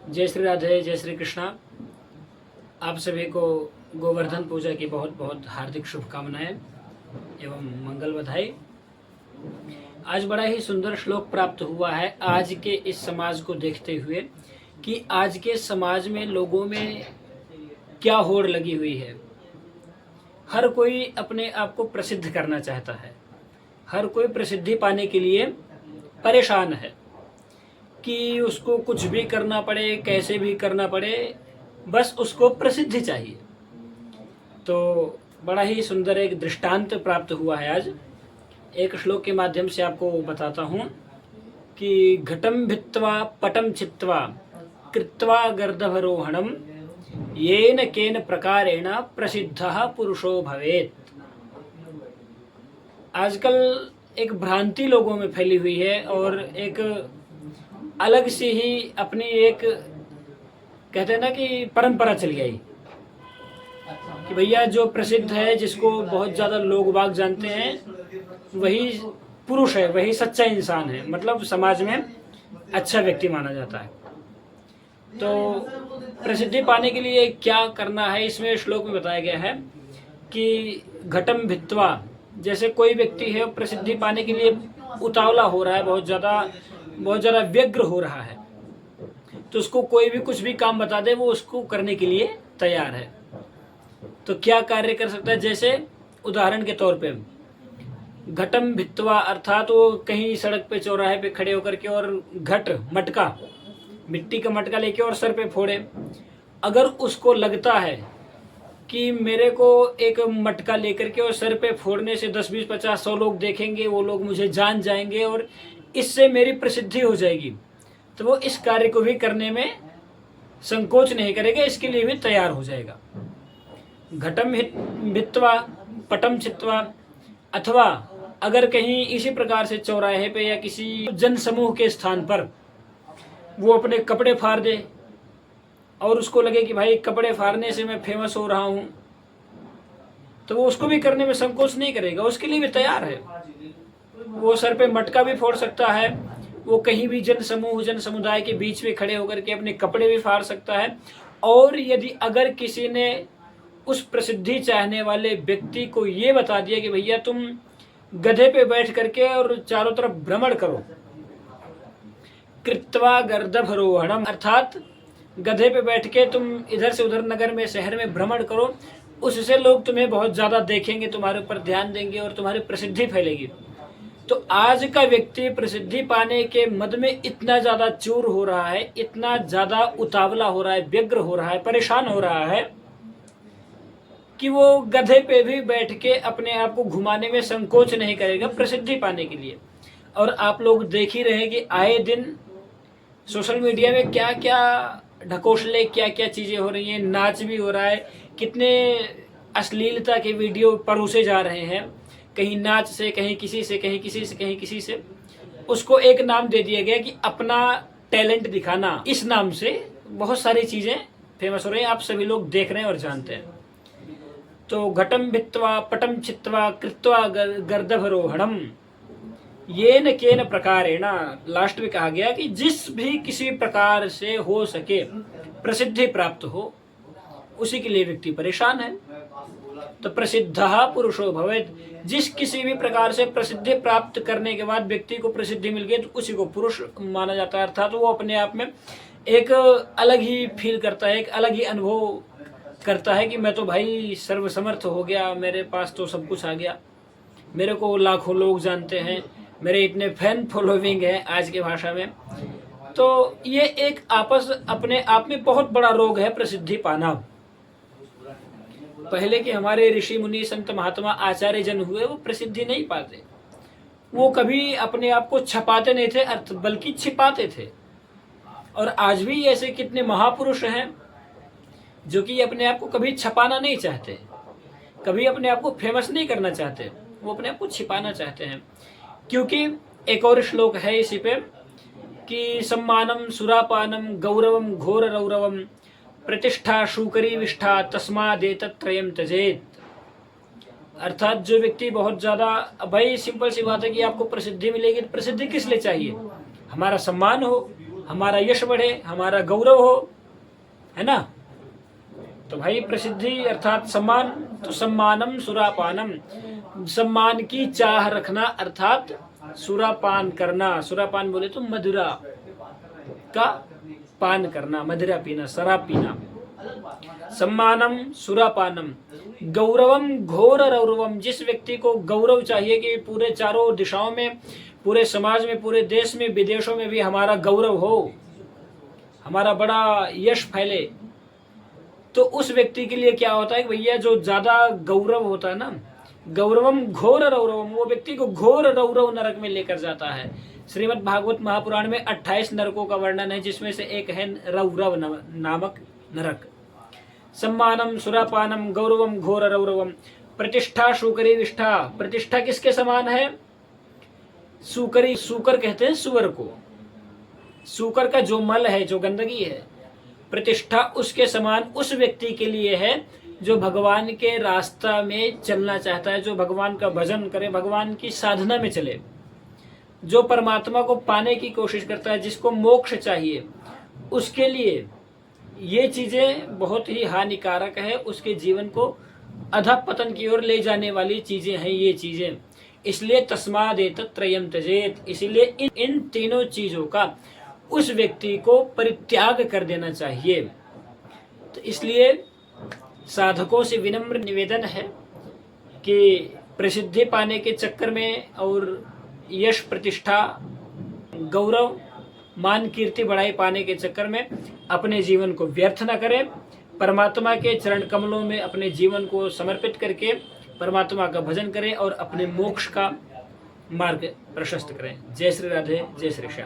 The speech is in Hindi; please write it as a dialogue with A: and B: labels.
A: जय श्री राधे, जय श्री कृष्णा। आप सभी को गोवर्धन पूजा की बहुत बहुत हार्दिक शुभकामनाएं एवं मंगल बधाई। आज बड़ा ही सुंदर श्लोक प्राप्त हुआ है आज के इस समाज को देखते हुए कि आज के समाज में लोगों में क्या होड़ लगी हुई है। हर कोई अपने आप को प्रसिद्ध करना चाहता है, हर कोई प्रसिद्धि पाने के लिए परेशान है कि उसको कुछ भी करना पड़े, कैसे भी करना पड़े, बस उसको प्रसिद्धि चाहिए। तो बड़ा ही सुंदर एक दृष्टांत प्राप्त हुआ है आज। एक श्लोक के माध्यम से आपको बताता हूँ कि घटम भित्वा पटम छित्वा कृत्वा गर्दभरोहणम येन केन प्रकारेण प्रसिद्धः पुरुषो भवेत्। आजकल एक भ्रांति लोगों में फैली हुई है और एक अलग सी ही अपनी एक कहते हैं ना कि परंपरा चली आई कि भैया जो प्रसिद्ध है, जिसको बहुत ज़्यादा लोग बाग जानते हैं, वही पुरुष है, वही सच्चा इंसान है, मतलब समाज में अच्छा व्यक्ति माना जाता है। तो प्रसिद्धि पाने के लिए क्या करना है, इसमें श्लोक में बताया गया है कि घटम भित्वा, जैसे कोई व्यक्ति है प्रसिद्धि पाने के लिए उतावला हो रहा है, बहुत ज़्यादा व्यग्र हो रहा है, तो उसको कोई भी कुछ भी काम बता दे वो उसको करने के लिए तैयार है। तो क्या कार्य कर सकता है, जैसे उदाहरण के तौर पे घटम भित्वा अर्थात वो कहीं सड़क पे चौराहे पे खड़े होकर के और घट मटका, मिट्टी का मटका लेके और सर पे फोड़े। अगर उसको लगता है कि मेरे को एक मटका लेकर के और सर पे फोड़ने से 10, 20, 50, 100 लोग देखेंगे, वो लोग मुझे जान जाएंगे और इससे मेरी प्रसिद्धि हो जाएगी, तो वो इस कार्य को भी करने में संकोच नहीं करेगा, इसके लिए भी तैयार हो जाएगा। घटम भित्वा पटम छित्वा, अथवा अगर कहीं इसी प्रकार से चौराहे पे या किसी जन समूह के स्थान पर वो अपने कपड़े फाड़ दे और उसको लगे कि भाई कपड़े फाड़ने से मैं फेमस हो रहा हूँ, तो वो उसको भी करने में संकोच नहीं करेगा, उसके लिए भी तैयार है। वो सर पे मटका भी फोड़ सकता है, वो कहीं भी जन समुदाय के बीच में खड़े होकर के अपने कपड़े भी फाड़ सकता है। और यदि अगर किसी ने उस प्रसिद्धि चाहने वाले व्यक्ति को ये बता दिया कि भैया तुम गधे पे बैठ करके और चारों तरफ भ्रमण करो, कृत्वा गर्दभरोहणम, अर्थात गधे पे बैठ के तुम इधर से उधर नगर में, शहर में भ्रमण करो, उससे लोग तुम्हें बहुत ज़्यादा देखेंगे, तुम्हारे ऊपर ध्यान देंगे और तुम्हारी प्रसिद्धि फैलेगी। तो आज का व्यक्ति प्रसिद्धि पाने के मद में इतना ज़्यादा चूर हो रहा है, इतना ज़्यादा उतावला हो रहा है, व्यग्र हो रहा है, परेशान हो रहा है कि वो गधे पे भी बैठ के अपने आप को घुमाने में संकोच नहीं करेगा प्रसिद्धि पाने के लिए। और आप लोग देख ही रहे कि आए दिन सोशल मीडिया में क्या क्या ढकोसले, क्या क्या चीज़ें हो रही हैं, नाच भी हो रहा है, कितने अश्लीलता के वीडियो परोसे जा रहे हैं, कहीं नाच से, कहीं किसी से, कहीं किसी से, कहीं किसी से। उसको एक नाम दे दिया गया कि अपना टैलेंट दिखाना, इस नाम से बहुत सारी चीज़ें फेमस हो रही हैं, आप सभी लोग देख रहे हैं और जानते हैं। तो घटम भित्वा पटम छित्वा कृत्वा गर्दभरोहणम येन केन प्रकारेण, लास्ट में कहा गया कि जिस भी किसी प्रकार से हो सके प्रसिद्धि प्राप्त हो, उसी के लिए व्यक्ति परेशान है। तो प्रसिद्धः पुरुषो भवेत्, जिस किसी भी प्रकार से प्रसिद्धि प्राप्त करने के बाद व्यक्ति को प्रसिद्धि मिल गई तो उसी को पुरुष माना जाता है। अर्थात वो अपने आप में एक अलग ही फील करता है, एक अलग ही अनुभव करता है कि मैं तो भाई सर्वसमर्थ हो गया, मेरे पास तो सब कुछ आ गया, मेरे को लाखों लोग जानते हैं, मेरे इतने फैन फॉलोइंग है आज की भाषा में। तो ये एक आपस अपने आप में बहुत बड़ा रोग है प्रसिद्धि पाना। पहले के हमारे ऋषि मुनि संत महात्मा आचार्य जन हुए, वो प्रसिद्धि नहीं पाते, वो कभी अपने आप को छपाते नहीं थे, बल्कि छिपाते थे। और आज भी ऐसे कितने महापुरुष हैं जो कि अपने आप को कभी छपाना नहीं चाहते, कभी अपने आप को फेमस नहीं करना चाहते, वो अपने आप को छिपाना चाहते हैं। क्योंकि एक और श्लोक है इसी पे कि सम्मानम सुरापानम गौरवम घोर रौरवम प्रतिष्ठा शूकरी विष्ठा तस्मादेतत्त्रयम् त्यजेत्। अर्थात जो व्यक्ति बहुत ज़्यादा, भाई सिंपल सी बात है कि आपको प्रसिद्धि मिलेगी, तो प्रसिद्धि किस लिए चाहिए, हमारा सम्मान हो, हमारा यश बढ़े, हमारा गौरव हो, है ना। तो भाई प्रसिद्धि अर्थात सम्मान, तो सम्मानम सुरापानम, सम्मान की चाह रखना अर्थात सुरापान करना। सुरापान बोले तो मदिरा का पान करना, मदिरा पीना, शराब पीना। सम्मानम सुरापानम, गौरवम घोर रौरवम, जिस व्यक्ति को गौरव चाहिए कि पूरे चारों दिशाओं में, पूरे समाज में, पूरे देश में, विदेशों में भी हमारा गौरव हो, हमारा बड़ा यश फैले, तो उस व्यक्ति के लिए क्या होता है कि भैया जो ज्यादा गौरव होता है ना, गौरवम घोर रौरवम, वो व्यक्ति को घोर रौरव नरक में लेकर जाता है। श्रीमद् भागवत महापुराण में 28 नरकों का वर्णन है, जिसमें से एक है रौरव नामक नरक। सम्मानम सुरापानम गौरवम घोर रौरवम, प्रतिष्ठा शूकरी विष्ठा, प्रतिष्ठा किसके समान है? सूकरी, सूकर कहते हैं सुअर को, सूकर का जो मल है, जो गंदगी है, प्रतिष्ठा उसके समान उस व्यक्ति के लिए है जो भगवान के रास्ता में चलना चाहता है, जो भगवान का भजन करे, भगवान की साधना में चले, जो परमात्मा को पाने की कोशिश करता है, जिसको मोक्ष चाहिए, उसके लिए ये चीजें बहुत ही हानिकारक है, उसके जीवन को अधःपतन की ओर ले जाने वाली चीजें हैं ये चीजें। इसलिए तस्मादेतत् त्रयं त्यजेत, इसलिए इन तीनों चीजों का उस व्यक्ति को परित्याग कर देना चाहिए। तो इसलिए साधकों से विनम्र निवेदन है कि प्रसिद्धि पाने के चक्कर में और यश प्रतिष्ठा गौरव मान कीर्ति बढ़ाई पाने के चक्कर में अपने जीवन को व्यर्थ न करें, परमात्मा के चरण कमलों में अपने जीवन को समर्पित करके परमात्मा का भजन करें और अपने मोक्ष का मार्ग प्रशस्त करें। जय श्री राधे, जय श्री श्याम।